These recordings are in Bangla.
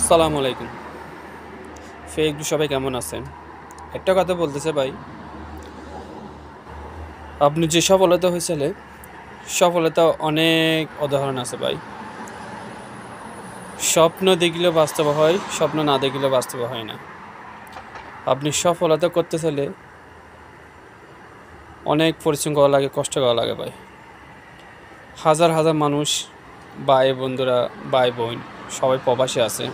আসসালামু আলাইকুম। ফেসবুক সবাই কেমন আছেন? একটা কথা বলতেছে ভাই, আপনি যে সফলতা হয়েছিলে, সফলতা অনেক উদাহরণ আছে ভাই। স্বপ্ন দেখলেও বাস্তব হয়, স্বপ্ন না দেখলেও বাস্তব হয় না। আপনি সফলতা করতে চাইলে অনেক পরিশ্রম করা লাগে, কষ্ট করা লাগে ভাই। হাজার হাজার মানুষ, ভাই বন্ধুরা, ভাই বোন সবাই প্রবাসী আছে,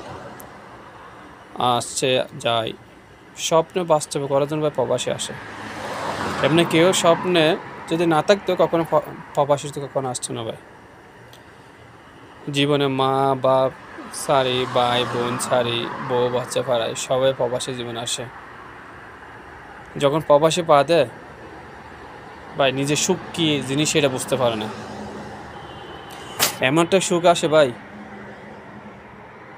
আসছে যায়। স্বপ্ন বাস্তবে করার জন্য ভাই প্রবাসী আসে। এমনি কেউ স্বপ্নে যদি না থাকতো কখনো প্রবাসী তো কখনো আসতো না ভাই। জীবনে মা বাপ ছাড়ি, ভাই বোন ছাড়ি, বউ বাচ্চা পাড়ায় সবাই প্রবাসী জীবনে আসে। যখন প্রবাসী পা দেয় ভাই, নিজের সুখ কী জিনিস সেটা বুঝতে পারে না। এমন একটা সুখ আসে ভাই,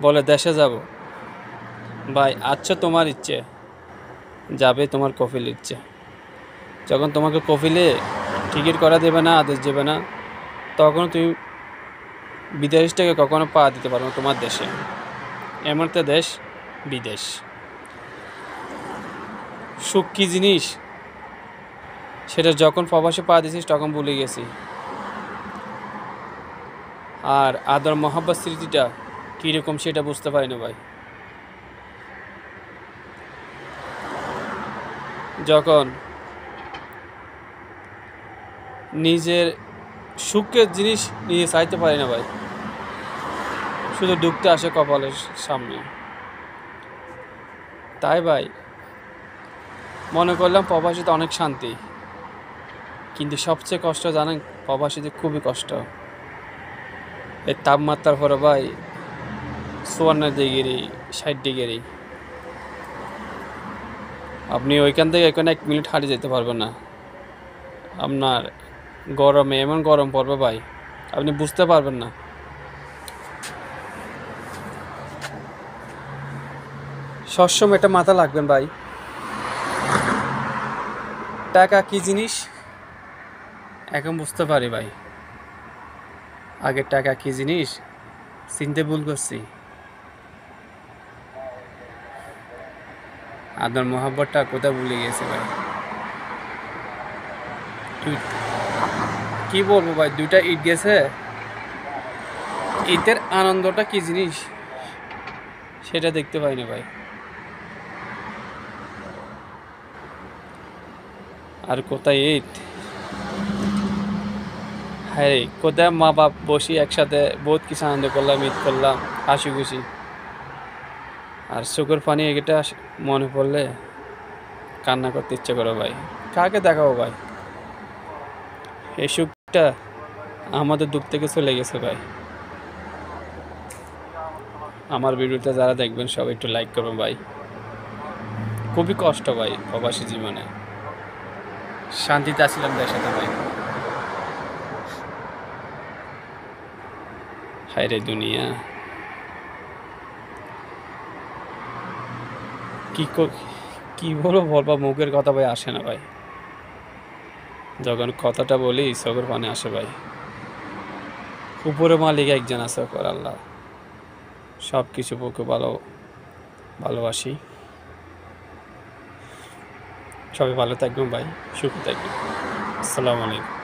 বলে দেশে যাব ভাই। আচ্ছা, তোমার ইচ্ছে, যাবে তোমার কফিল ইচ্ছে। যখন তোমাকে কফিলে টিকিট করা দেবে না, আদেশ দেবে না, তখন তুমি বিদেশ থেকে কখনো পা দিতে পারো না তোমার দেশে। এমন একটা দেশ বিদেশ। সুখ কী জিনিস সেটা যখন প্রবাসে পা দিয়েছিস তখন ভুলে গেছি। আর আদর মহাব্বত স্মৃতিটা কীরকম সেটা বুঝতে পারি না ভাই। যখন নিজের সুখের জিনিস নিজে চাইতে পারি না ভাই, শুধু ডুবতে আসে কপালের সামনে। তাই ভাই মনে করলাম প্রবাসীতে অনেক শান্তি, কিন্তু সবচেয়ে কষ্ট জানেন, প্রবাসীতে খুবই কষ্ট। এই তাপমাত্রার পরে ভাই 54 ডিগ্রি, 60 ডিগ্রি, আপনি ওইখান থেকে এখানে 1 মিনিট হাঁটে যেতে পারবেন না। আপনার গরমে এমন গরম পড়বে ভাই, আপনি বুঝতে পারবেন না। সবসময় এটা মাথা লাগবেন ভাই, টাকা কি জিনিস এখন বুঝতে পারি ভাই। আগে টাকা কি জিনিস চিনতে ভুল করছি। আদর মোহাব্বতটা কোথায় ভুলে গেছে ভাই। কি বলবো ভাই, 2টা ঈদ গেছে, ঈদের আনন্দটা কি জিনিস সেটা দেখতে পাই না ভাই। আর কোথায় ঈদ, হ্যাঁ কোথায় মা বাপ বসি একসাথে বহুত কিছু আনন্দ করলাম, ঈদ করলাম হাসি খুশি। আর চোখের পানি এটা মনে পড়লে কান্না করতে ইচ্ছে করে ভাই। কাকে দেখাবো ভাই, এই সুখটা আমাদের দুঃখ থেকে চলে গেছে ভাই। আমার ভিডিওটা যারা দেখবেন সবাই একটু লাইক করবেন ভাই। খুবই কষ্ট ভাই প্রবাসী জীবনে, শান্তিতে আসছিলাম দেশের সাথে ভাই। হায় রে দুনিয়া, কি বলবো মুখের কথা ভাই আসে না ভাই। যখন কথাটা বলি চোখের পানি আসে ভাই। উপরে মালিক একজন আছে, ওপর আল্লাহ। সব কিছু পক্ষে ভালোবাসি। সবাই ভালো থাকবেন ভাই, সুখে থাকবেন। আসসালামু আলাইকুম।